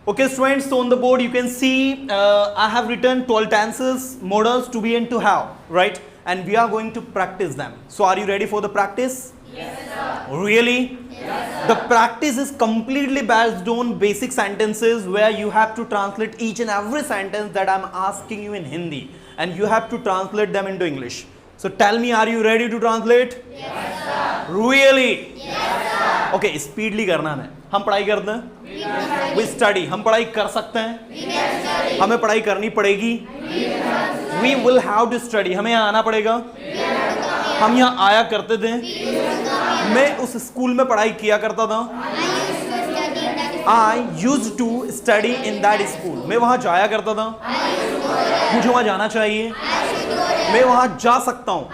Okay, students, so on the board you can see I have written 12 tenses, modals, to be and to have, right? And we are going to practice them. So are you ready for the practice? Yes, sir. Really? Yes, sir. The practice is completely based on basic sentences where you have to translate each and every sentence that I'm asking you in Hindi, and you have to translate them into English. So tell me, are you ready to translate? Yes, sir. Really? Yes, sir. Okay, speedily करना है. हम पढ़ाई करते हैं. We study. हम पढ़ाई कर सकते हैं. हमें पढ़ाई करनी पड़ेगी. We will have to study. हमें यहाँ आना पड़ेगा. हम यहाँ आया करते थे. मैं उस स्कूल में पढ़ाई किया करता था. I used to study in that school. मैं वहाँ जाया करता था. मुझे वहाँ जाना चाहिए. मैं वहाँ जा सकता हूँ.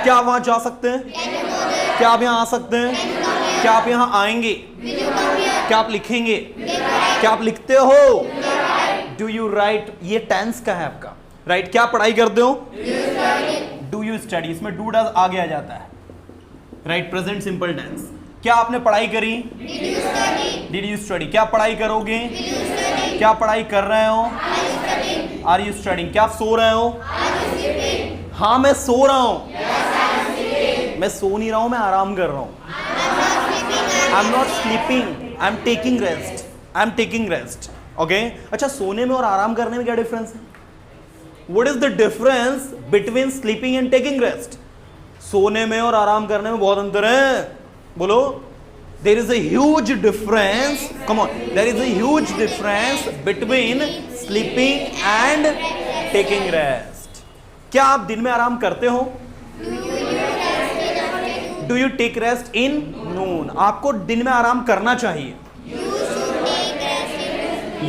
क्या आप वहाँ जा सकते हैं? क्या आप यहाँ आ सकते हैं? क्या आप यहाँ आएंगे? क्या आप लिखेंगे? क्या आप लिखते हो? Do you write? ये टेंस का है आपका, राइट? क्या पढ़ाई करते हो? Do you study? इसमें do does आगे आ जाता है, राइट? Present simple tense. क्या आपने पढ़ाई करी? Did you study? क्या पढ़ाई करोगे? क्या पढ़ाई कर रहे हो? Are you studying? क्या आप सो रहे हो? हाँ, मैं सो रहा हूँ. मैं सो नहीं रहा हूँ, मैं आराम कर रहा हूँ. I'm not sleeping. I'm taking rest. I'm taking rest. Okay? अच्छा, सोने में और आराम करने में क्या डिफरेंस है? What is the difference between sleeping and taking rest? सोने में और आराम करने में बहुत अंतर है. बोलो. There is a huge difference. Come on. There is a huge difference between sleeping and taking rest. क्या आप दिन में आराम करते हो? Do you take rest in noon? आपको दिन में आराम करना चाहिए.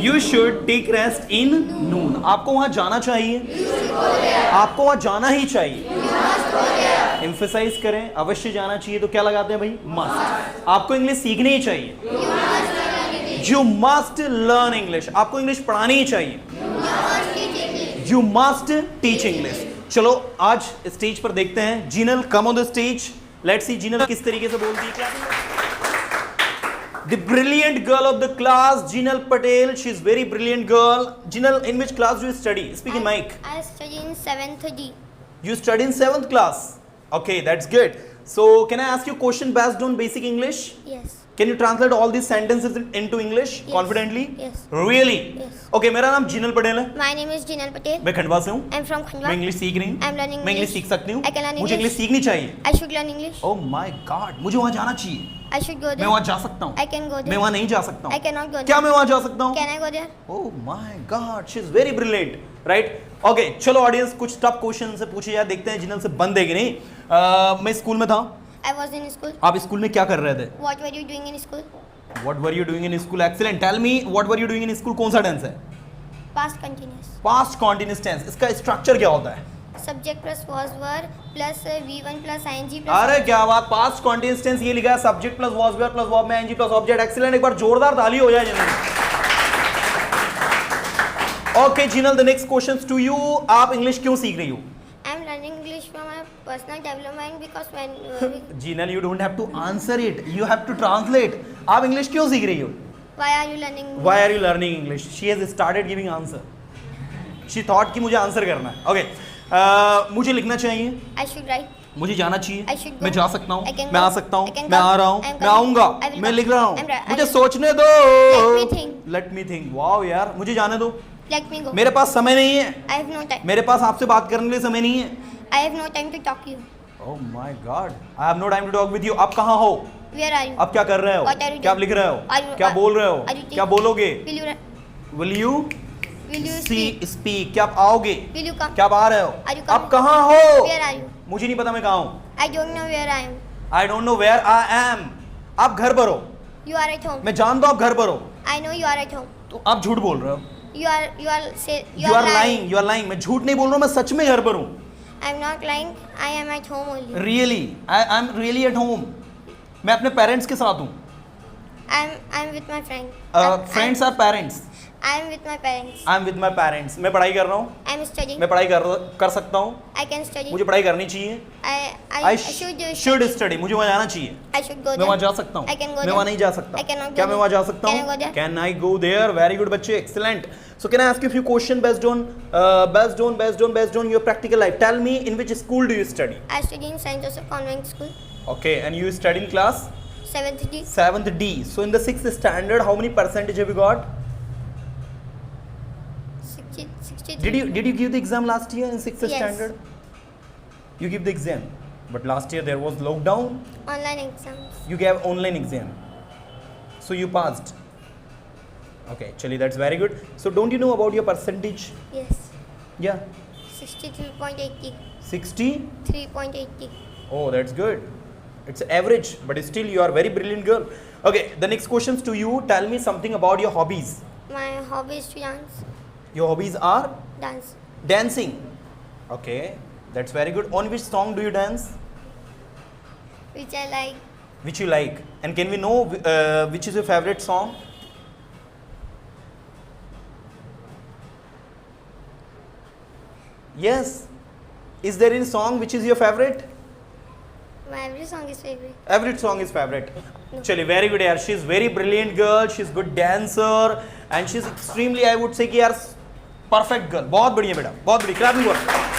You should take rest in noon. आपको वहां जाना चाहिए. आपको वहां जाना ही चाहिए. Emphasize करें, अवश्य जाना चाहिए. तो क्या लगाते हैं भाई? Must. आपको इंग्लिश सीखनी ही चाहिए. You must learn English. आपको इंग्लिश पढ़ानी ही चाहिए. You must teach English. चलो आज स्टेज पर देखते हैं. Jinal, come on the stage. Let's see Jinal किस तरीके से बोलती है. The brilliant girl of the class, Jinal Patel. She is very brilliant girl. Jinal, in which class do you study? Speak in mic. I study in 7th D. You study in 7th class. Okay, that's good. So, can I ask you a question based on basic English? Yes. Can you translate all these sentences into English confidently? Yes. Really? Yes. Okay, मेरा नाम जीनल पटेल है. My name is Jinal Patel. मैं खंडवा से हूँ. I'm from Khandwa. मैं English सीख रही हूँ. I'm learning मैं इंग्लिश English. सीख सकती हूँ. I can learn मुझे English. इंग्लिश सीखनी चाहिए. I should learn English. Oh my God, मुझे वहाँ जाना चाहिए. I should go मैं there. वहाँ जा सकता हूँ. I can go मैं there. वहाँ नहीं जा सकता हूँ. I cannot go क्या there. मैं वहाँ जा सकता हूँ? Can I go there? Oh my God, she is very brilliant, right? Okay, चलो ऑडियंस कुछ टफ क्वेश्चन से पूछे यार, देखते हैं जिनल से बंद है कि नहीं. मैं स्कूल में था. I was in school. आप स्कूल में क्या कर रहे थे? What were you doing in school? What were you doing in school? Excellent. Tell me, what were you doing in school? कौन सा टेंस है? Past continuous. Past continuous tense. इसका स्ट्रक्चर क्या होता है? Subject plus was were plus V1 plus ing plus. अरे क्या बात, पास्ट कॉन्टिन्यूअस टेंस ये लिखा है, subject plus was were plus verb में एनजी प्लस ऑब्जेक्ट. एक्सीलेंट. एक बार जोरदार ताली हो जाए जिन्होंने. Okay Jinal, the next questions to you. आप इंग्लिश क्यों सीख रही हो? I'm learning English for my personal development because when Jinal, you don't have to answer it, you have to translate. आप इंग्लिश क्यों सीख रही हो? why are you learning? Why are you learning English? She has started giving answer. She thought कि मुझे answer करना है. Okay, मुझे लिखना चाहिए. I should write. मुझे जाना चाहिए. I should go. मैं जा सकता हूँ. I can मैं go. आ सकता हूँ. I can मैं come. आ रहा हूँ. I am मैं coming. आऊँगा. I will मैं come. लिख रहा हूँ. I am- मुझे I will- सोचने दो. Let me think. Let me think. Wow यार, मुझे जाने दो. Let me go. मेरे पास समय नहीं है. I have no time. मेरे पास आपसे बात करने के लिए समय नहीं है. I have no time to talk to you. Oh my God. I have no time to talk with you. आप कहाँ हो? Where are you? आप क्या कर रहे हो? What are you क्या आप doing? लिख रहे हो? Are you- क्या बोल रहे हो? are you क्या बोलोगे? Will you Will you will you speak? speak? Speak. क्या आप आओगे? Will you come? क्या आप आ रहे हो? Are you आप coming? कहाँ हो? Where are you? मुझे नहीं पता मैं कहाँ हूँ. I don't know where I am. I don't know where I am. आप घर पर हो. You are at home. मैं जानता हूँ आप घर पर हो. I know you are at home. तो आप झूठ बोल रहे हो. You are say You are lying. You are lying. मैं झूठ नहीं बोल रहा हूँ, मैं सच में घर पर हूँ. I'm not lying. I am at home only. Really. I'm really at home. मैं अपने पेरेंट्स के साथ हूँ. I'm with my friend. Friends are parents. I'm with my parents. I'm with my parents. मैं पढ़ाई कर रहा हूँ. I'm studying. मैं पढ़ाई कर सकता हूँ. I can study. मुझे पढ़ाई करनी चाहिए. I should शुड स्टडी, मुझे वहाँ जाना चाहिए, I should go मैं there. वहाँ जा सकता हूँ, I can go मैं there. वहाँ नहीं जा सकता, I cannot go क्या मैं there. वहाँ जा सकता Can I go हूँ, there? Can I go there, very good बच्चे, excellent. So can I ask you few question based on your practical life. Tell me in which school do you study? I study in Saint Joseph Convent School, Okay, and you study in class 7th D. 7th D. So in the 6th standard, how many percentage have you got? 63. Did you give the exam last year in 6th Yes. standard? You give the exam, but last year there was lockdown. Online exams. You gave online exam, so you passed. Okay, chali, that's very good. So don't you know about your percentage? Yes. Yeah, 63.80. 60. 3.80. Oh, that's good. It's average, but still you are very brilliant girl. Okay, the next questions to you. Tell me something about your hobbies. My hobby is to dance. Your hobbies are Dance. dancing. Okay, that's very good. On which song do you dance? Which I like. Which you like? And can we know which is your favorite song? Yes. Is there any song which is your favorite? My every song is favorite. Every song is favorite. Chali, very good yaar. She's very brilliant girl. She's good dancer and she's extremely, I would say कि यार perfect girl. बहुत बढ़िया बेटा, बहुत बढ़िया. Clapping for her.